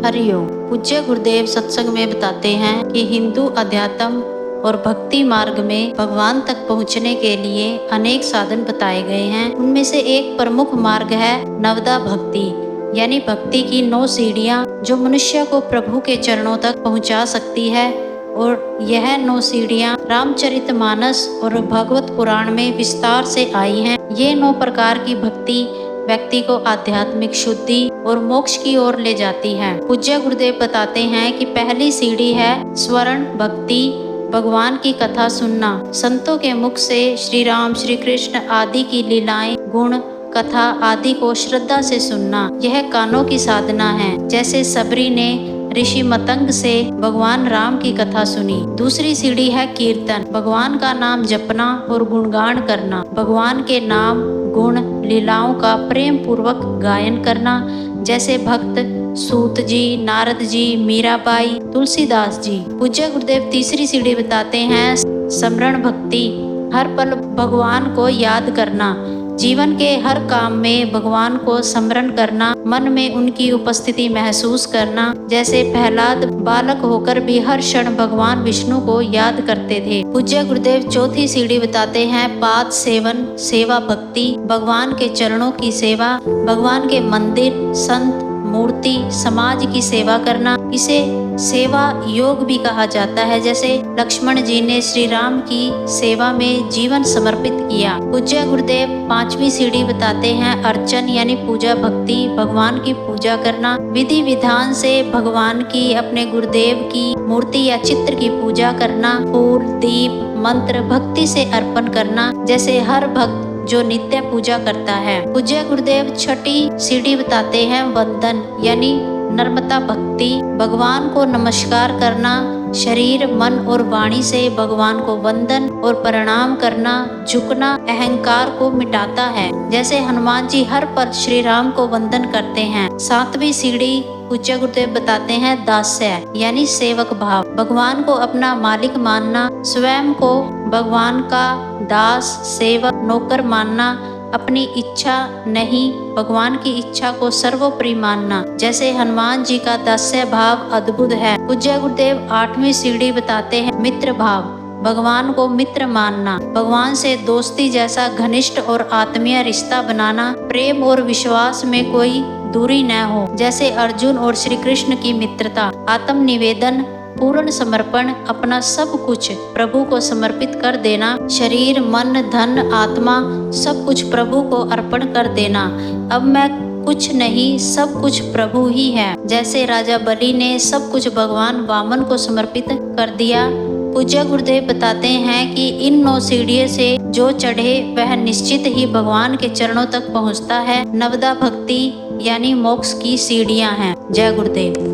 हरिओम। पूज्य गुरुदेव सत्संग में बताते हैं कि हिंदू अध्यात्म और भक्ति मार्ग में भगवान तक पहुंचने के लिए अनेक साधन बताए गए हैं। उनमें से एक प्रमुख मार्ग है नवदा भक्ति, यानी भक्ति की 9 सीढ़ियां जो मनुष्य को प्रभु के चरणों तक पहुंचा सकती है। और यह 9 सीढ़ियां रामचरितमानस और भगवत पुराण में विस्तार से आई हैं। ये 9 प्रकार की भक्ति व्यक्ति को आध्यात्मिक शुद्धि और मोक्ष की ओर ले जाती है। पूज्य गुरुदेव बताते हैं कि पहली सीढ़ी है स्वर्ण भक्ति, भगवान की कथा सुनना। संतों के मुख से श्री राम, श्री कृष्ण आदि की लीलाएं, गुण, कथा आदि को श्रद्धा से सुनना, यह कानों की साधना है। जैसे सबरी ने ऋषि मतंग से भगवान राम की कथा सुनी। दूसरी सीढ़ी है कीर्तन, भगवान का नाम जपना और गुणगान करना, भगवान के नाम, गुण, लीलाओं का प्रेम पूर्वक गायन करना। जैसे भक्त सूत जी, नारद जी, मीराबाई, तुलसीदास जी। पूज्य गुरुदेव तीसरी सीढ़ी बताते हैं स्मरण भक्ति, हर पल भगवान को याद करना, जीवन के हर काम में भगवान को स्मरण करना, मन में उनकी उपस्थिति महसूस करना। जैसे प्रहलाद बालक होकर भी हर क्षण भगवान विष्णु को याद करते थे। पूज्य गुरुदेव चौथी सीढ़ी बताते हैं पाद सेवन, सेवा भक्ति, भगवान के चरणों की सेवा, भगवान के मंदिर, संत, मूर्ति, समाज की सेवा करना। इसे सेवा योग भी कहा जाता है। जैसे लक्ष्मण जी ने श्री राम की सेवा में जीवन समर्पित किया। पूज्य गुरुदेव पांचवी सीढ़ी बताते हैं अर्चन, यानी पूजा भक्ति, भगवान की पूजा करना, विधि विधान से भगवान की, अपने गुरुदेव की मूर्ति या चित्र की पूजा करना, फूल, दीप, मंत्र भक्ति से अर्पण करना। जैसे हर भक्त जो नित्य पूजा करता है। पूज्य गुरुदेव छठी सीढ़ी बताते हैं वंदन, यानी नम्रता भक्ति, भगवान को नमस्कार करना, शरीर, मन और वाणी से भगवान को वंदन और प्रणाम करना। झुकना अहंकार को मिटाता है। जैसे हनुमान जी हर पल श्री राम को वंदन करते हैं। सातवीं सीढ़ी पूज्य गुरुदेव बताते हैं दास्य, यानी सेवक भाव, भगवान को अपना मालिक मानना, स्वयं को भगवान का दास, सेवक, नौकर मानना, अपनी इच्छा नहीं भगवान की इच्छा को सर्वोपरि मानना। जैसे हनुमान जी का दास्य भाव अद्भुत है। पूज्य गुरुदेव आठवीं सीढ़ी बताते हैं मित्र भाव, भगवान को मित्र मानना, भगवान से दोस्ती जैसा घनिष्ठ और आत्मीय रिश्ता बनाना, प्रेम और विश्वास में कोई दूरी न हो। जैसे अर्जुन और श्री कृष्ण की मित्रता, आत्म निवेदन, पूर्ण समर्पण, अपना सब कुछ प्रभु को समर्पित कर देना, शरीर, मन, धन, आत्मा सब कुछ प्रभु को अर्पण कर देना। अब मैं कुछ नहीं, सब कुछ प्रभु ही है। जैसे राजा बलि ने सब कुछ भगवान वामन को समर्पित कर दिया। पूज्य गुरुदेव बताते हैं कि इन 9 सीढ़ियों से जो चढ़े वह निश्चित ही भगवान के चरणों तक पहुंचता है। नवदा भक्ति यानी मोक्ष की सीढ़ियां हैं। जय गुरुदेव।